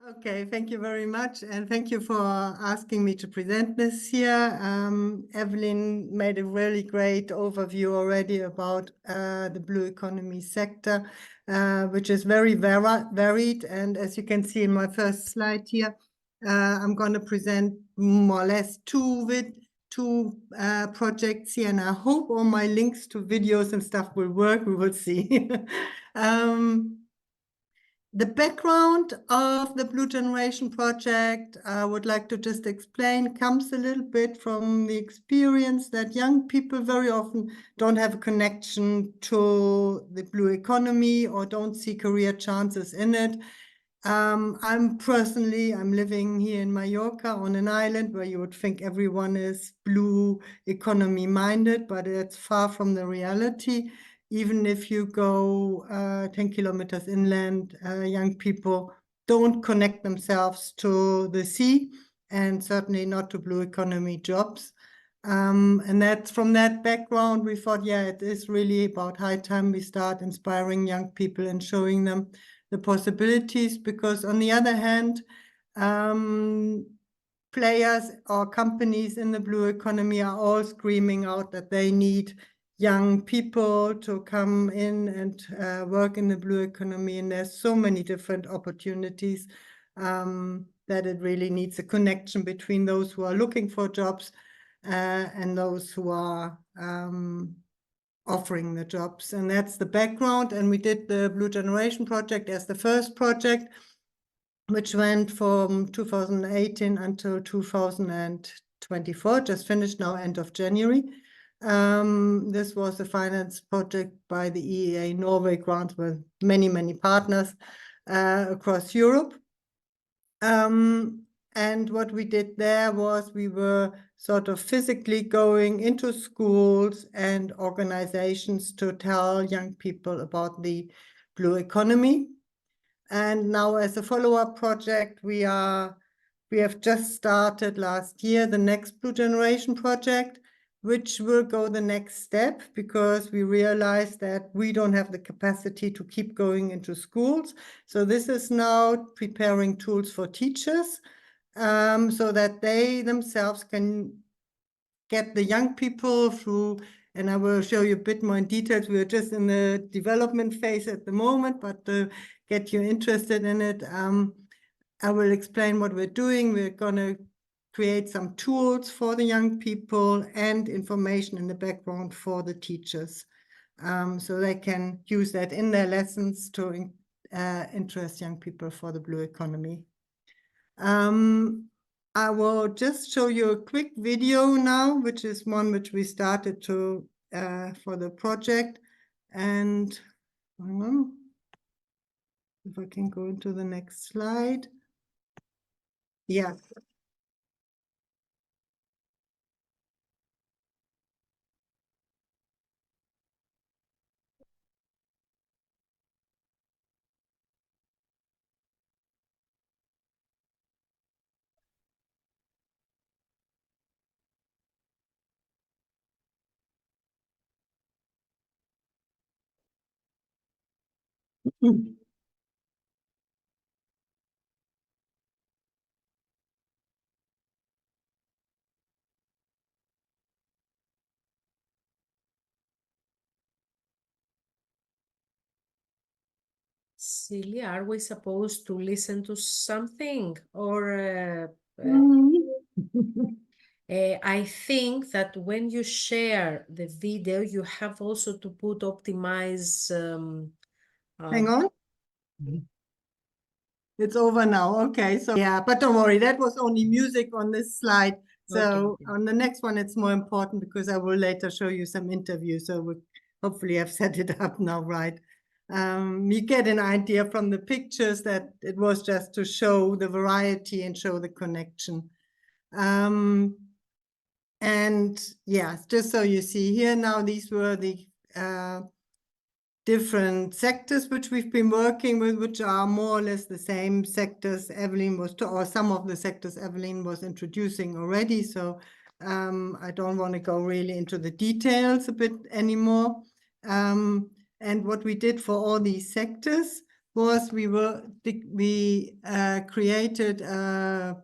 Okay, thank you very much. And thank you for asking me to present this here. Evelyn made a really great overview already about the blue economy sector, which is very varied. And as you can see in my first slide here, I'm going to present more or less two projects here. And I hope all my links to videos and stuff will work. We will see. The background of the Blue Generation project, I would like to just explain, comes a little bit from the experience that young people very often don't have a connection to the blue economy or don't see career chances in it. I'm living here in Mallorca on an island where you would think everyone is blue economy minded, but it's far from the reality. Even if you go 10 kilometers inland, young people don't connect themselves to the sea and certainly not to blue economy jobs. And that's from that background, we thought, yeah, it is really about high time we start inspiring young people and showing them the possibilities, because on the other hand, players or companies in the blue economy are all screaming out that they need young people to come in and work in the blue economy. And there's so many different opportunities that it really needs a connection between those who are looking for jobs and those who are offering the jobs. And that's the background. And we did the Blue Generation project as the first project, which went from 2018 until 2024, just finished now, end of January. This was a finance project by the EEA Norway grant with many, many partners across Europe. And what we did there was we were sort of physically going into schools and organizations to tell young people about the blue economy. And now as a follow-up project, we have just started last year the next Blue Generation project, which will go the next step, because we realized that we don't have the capacity to keep going into schools. So this is now preparing tools for teachers so that they themselves can get the young people through, and I will show you a bit more in details. We are just in the development phase at the moment, but to get you interested in it, I will explain what we're doing. We're going to create some tools for the young people and information in the background for the teachers, so they can use that in their lessons to interest young people for the blue economy. I will just show you a quick video now, which is one which we started to for the project. And if I can go into the next slide. Yeah. Celia, are we supposed to listen to something, or I think that when you share the video, you have also to put optimize. Hang on. It's over now. Okay, so yeah, but don't worry, that was only music on this slide. So Okay. on the next one, it's more important because I will later show you some interviews. So we hopefully I've set it up now right. You get an idea from the pictures that it was just to show the variety and show the connection. And yeah, just so you see here now, these were the different sectors which we've been working with, which are more or less the same sectors Evelyn was, or some of the sectors Evelyn was introducing already. So I don't want to go really into the details a bit anymore. And what we did for all these sectors was we created a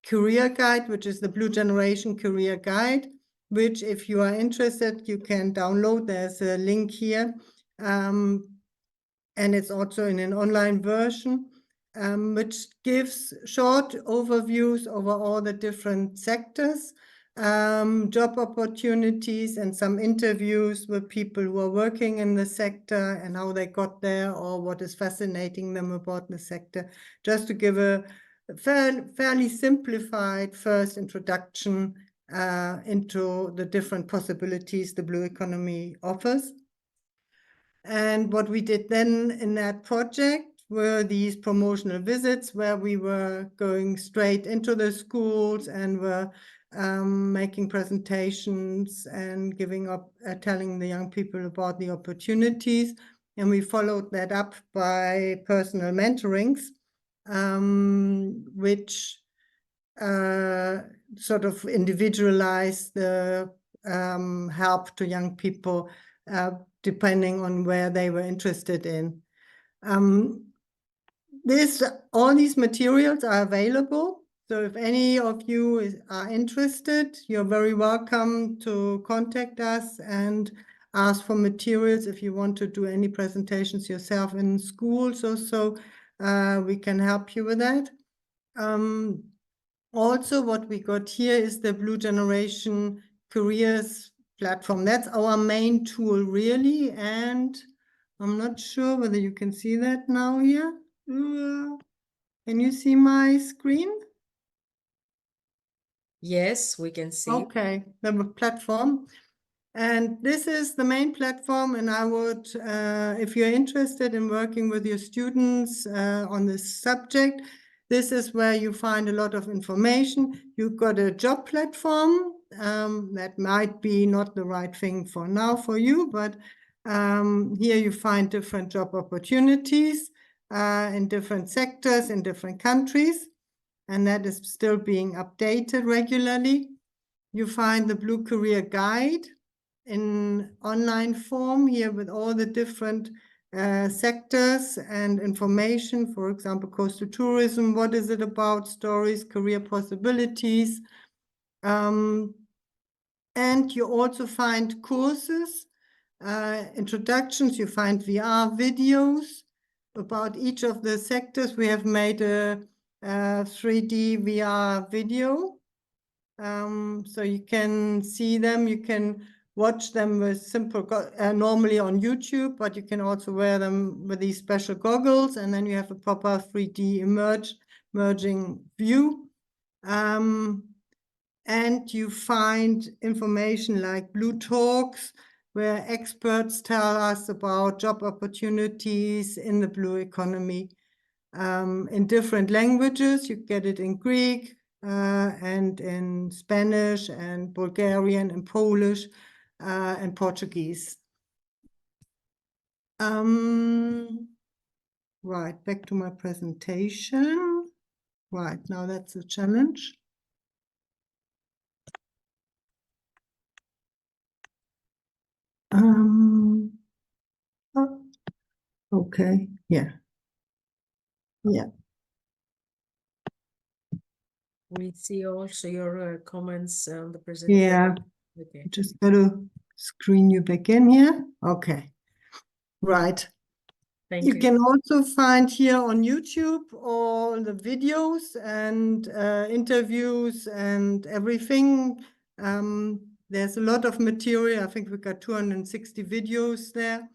career guide, which is the Blue Generation Career Guide, which if you are interested, you can download. There's a link here. And it's also in an online version, which gives short overviews over all the different sectors, job opportunities, and some interviews with people who are working in the sector and how they got there or what is fascinating them about the sector, just to give a fairly simplified first introduction into the different possibilities the blue economy offers. And what we did then in that project were these promotional visits where we were going straight into the schools and were making presentations and telling the young people about the opportunities. And we followed that up by personal mentorings, which sort of individualize the help to young people depending on where they were interested in. All these materials are available. So if any of you are interested, you're very welcome to contact us and ask for materials if you want to do any presentations yourself in schools or so. We can help you with that. Also, what we got here is the Blue Generation Careers platform. That's our main tool, really. And I'm not sure whether you can see that now here. Can you see my screen? Yes, we can see. Okay, the platform. And this is the main platform. And I would, if you're interested in working with your students on this subject, this is where you find a lot of information. You've got a job platform that might be not the right thing for now for you, but here you find different job opportunities in different sectors, in different countries, and that is still being updated regularly. You find the Blue Career Guide in online form here with all the different sectors and information. For example, coastal tourism, what is it about, stories, career possibilities. And you also find courses, introductions, you find VR videos about each of the sectors. We have made a 3D VR video. So you can see them, you can watch them with simple, normally on YouTube, but you can also wear them with these special goggles, and then you have a proper 3D emerging view. And you find information like Blue Talks, where experts tell us about job opportunities in the blue economy in different languages. You get it in Greek, and in Spanish and Bulgarian and Polish and Portuguese. Right, back to my presentation. Right, now that's a challenge. Oh, okay, yeah. Yeah. We see also your comments on the presentation. Yeah, Okay. just got to screen you back in here. Okay, right. Thank You you. can also find here on YouTube all the videos and interviews and everything. There's a lot of material. I think we got 260 videos there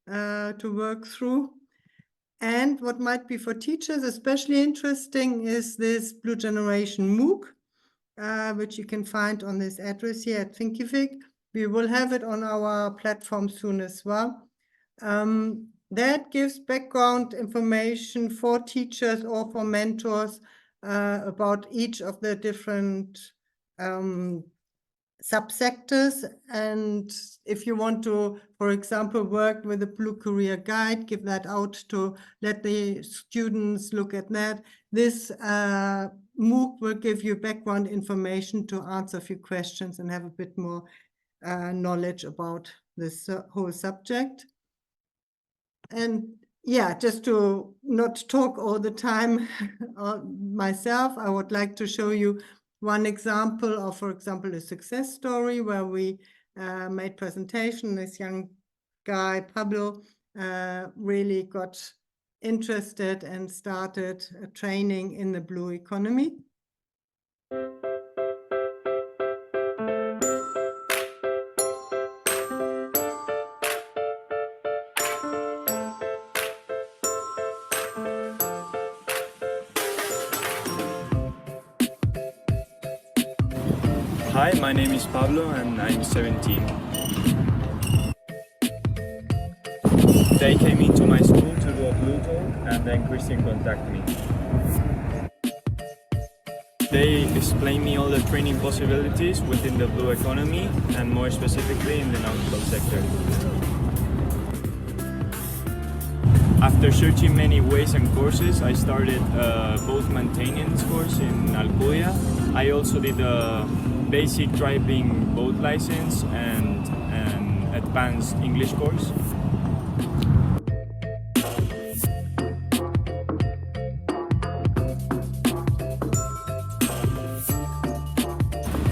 to work through. And what might be for teachers especially interesting is this Blue Generation MOOC, which you can find on this address here at Thinkific. We will have it on our platform soon as well. That gives background information for teachers or for mentors about each of the different subsectors. And if you want to, for example, work with a Blue Career Guide, give that out to let the students look at that. This MOOC will give you background information to answer a few questions and have a bit more knowledge about this whole subject. And yeah, just to not talk all the time myself, I would like to show you one example of, for example, a success story where we made presentation. This young guy, Pablo, really got interested and started training in the blue economy. Hi, my name is Pablo and I'm 17. They came into my school to do a blue tour and then Christian contacted me. They explained me all the training possibilities within the blue economy and more specifically in the nautical sector. After searching many ways and courses, I started a boat maintenance course in Alcudia. I also did a basic driving boat license and an advanced English course.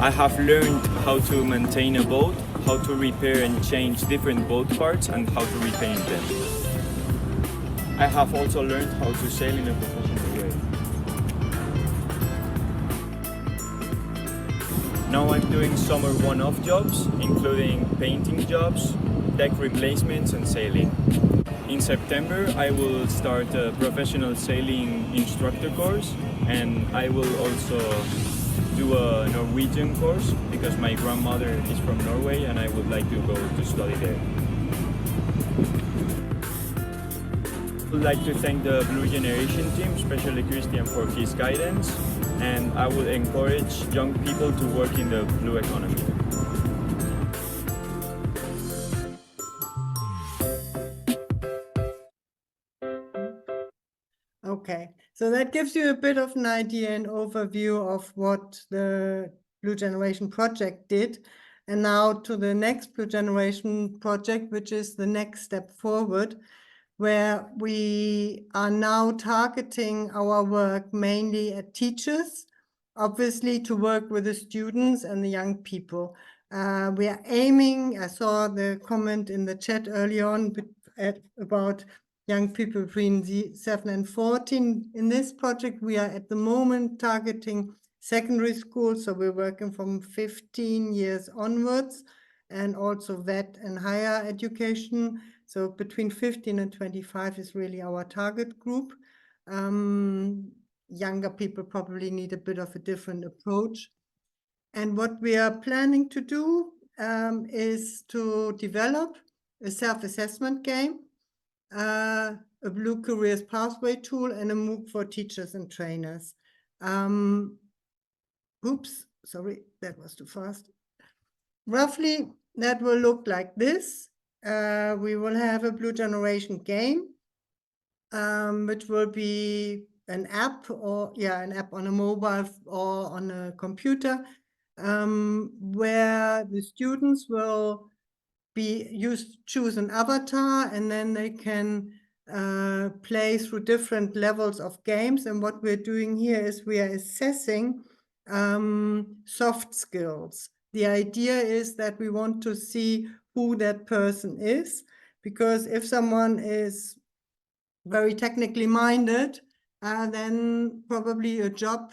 I have learned how to maintain a boat, how to repair and change different boat parts and how to repaint them. I have also learned how to sail in a professional way. Now I'm doing summer one-off jobs, including painting jobs, deck replacements and sailing. In September I will start a professional sailing instructor course, and I will also do a Norwegian course because my grandmother is from Norway and I would like to go to study there. I would like to thank the Blue Generation team, especially Christian, for his guidance, and I would encourage young people to work in the blue economy. Okay, so that gives you a bit of an idea and overview of what the Blue Generation project did. And now to the next Blue Generation project, which is the next step forward, where we are now targeting our work mainly at teachers, obviously to work with the students and the young people. We are aiming, I saw the comment in the chat early on about young people between 7 and 14. In this project, we are at the moment targeting secondary school, so we're working from 15 years onwards, and also vet and higher education. So between 15 and 25 is really our target group. Younger people probably need a bit of a different approach. And what we are planning to do is to develop a self-assessment game, a Blue Careers pathway tool, and a MOOC for teachers and trainers. Oops, sorry, that was too fast. Roughly, that will look like this. We will have a Blue Generation game, which will be an app, or an app on a mobile or on a computer, where the students will choose an avatar, and then they can play through different levels of games. And what we're doing here is we are assessing soft skills. The idea is that we want to see who that person is, because if someone is very technically minded, then probably a job,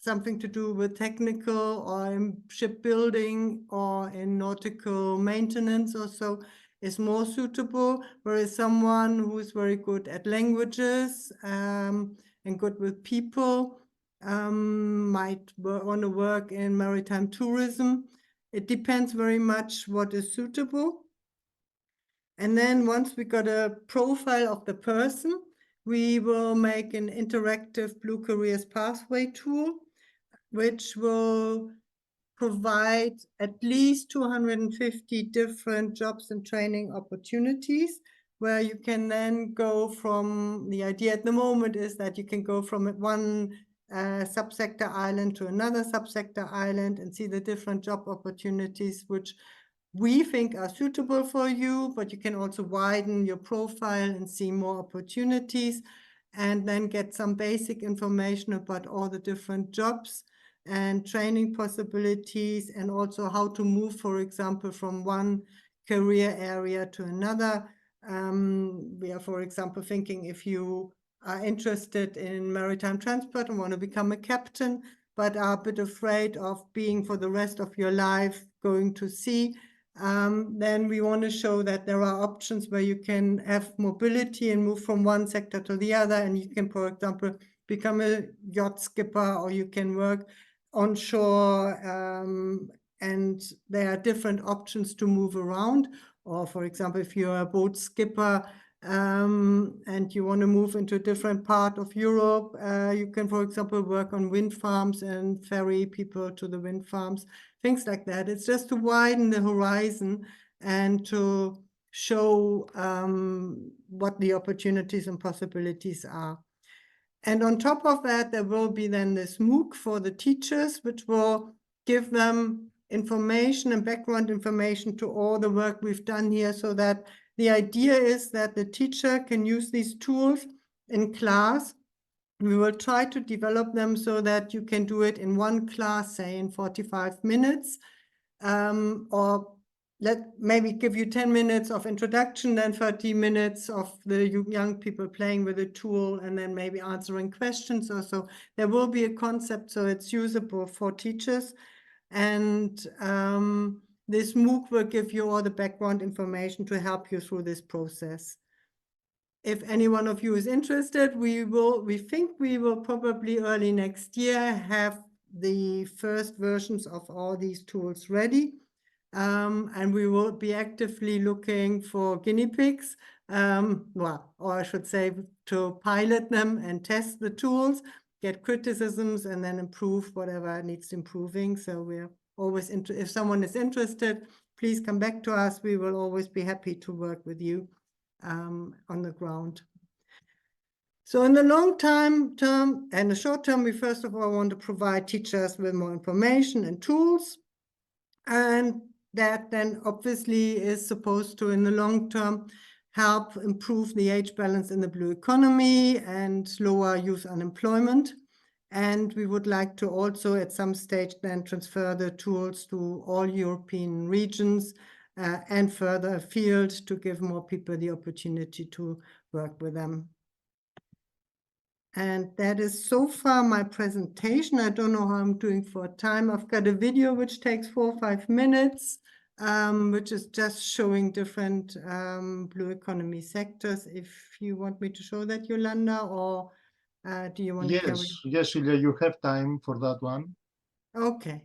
something to do with technical or in shipbuilding or in nautical maintenance or so, is more suitable, whereas someone who's very good at languages and good with people might want to work in maritime tourism. It depends very much what is suitable. And then once we got a profile of the person, we will make an interactive Blue Careers pathway tool, which will provide at least 250 different jobs and training opportunities, where you can then go from, the idea at the moment is that you can go from one subsector island to another subsector island and see the different job opportunities which we think are suitable for you, but you can also widen your profile and see more opportunities, and then get some basic information about all the different jobs and training possibilities, and also how to move, for example, from one career area to another. We are, for example, thinking if you are interested in maritime transport and want to become a captain, but are a bit afraid of being for the rest of your life going to sea, then we want to show that there are options where you can have mobility and move from one sector to the other. And you can, for example, become a yacht skipper, or you can work onshore, and there are different options to move around. Or, for example, if you're a boat skipper, and you want to move into a different part of Europe, you can, for example, work on wind farms and ferry people to the wind farms, things like that. It's just to widen the horizon and to show what the opportunities and possibilities are. And on top of that, there will be then this MOOC for the teachers, which will give them information and background information to all the work we've done here, so that the idea is that the teacher can use these tools in class. We will try to develop them so that you can do it in one class, say in 45 minutes, or maybe give you 10 minutes of introduction, then 30 minutes of the young people playing with the tool, and then maybe answering questions or so. There will be a concept so it's usable for teachers. And this MOOC will give you all the background information to help you through this process. If any one of you is interested, we think we will probably early next year have the first versions of all these tools ready. And we will be actively looking for guinea pigs, well, or I should say to pilot them and test the tools, get criticisms, and then improve whatever needs improving. So we're always, if someone is interested, please come back to us. We will always be happy to work with you on the ground. So in the long term and the short term, we first of all want to provide teachers with more information and tools. And that then obviously is supposed to, in the long term, help improve the age balance in the blue economy and lower youth unemployment. And we would like to also at some stage then transfer the tools to all European regions and further afield to give more people the opportunity to work with them. And that is so far my presentation. I don't know how I'm doing for time. I've got a video which takes 4 or 5 minutes, which is just showing different blue economy sectors. If you want me to show that, Yolanda, or do you want to carry? Yes, Julia, you have time for that one. Okay.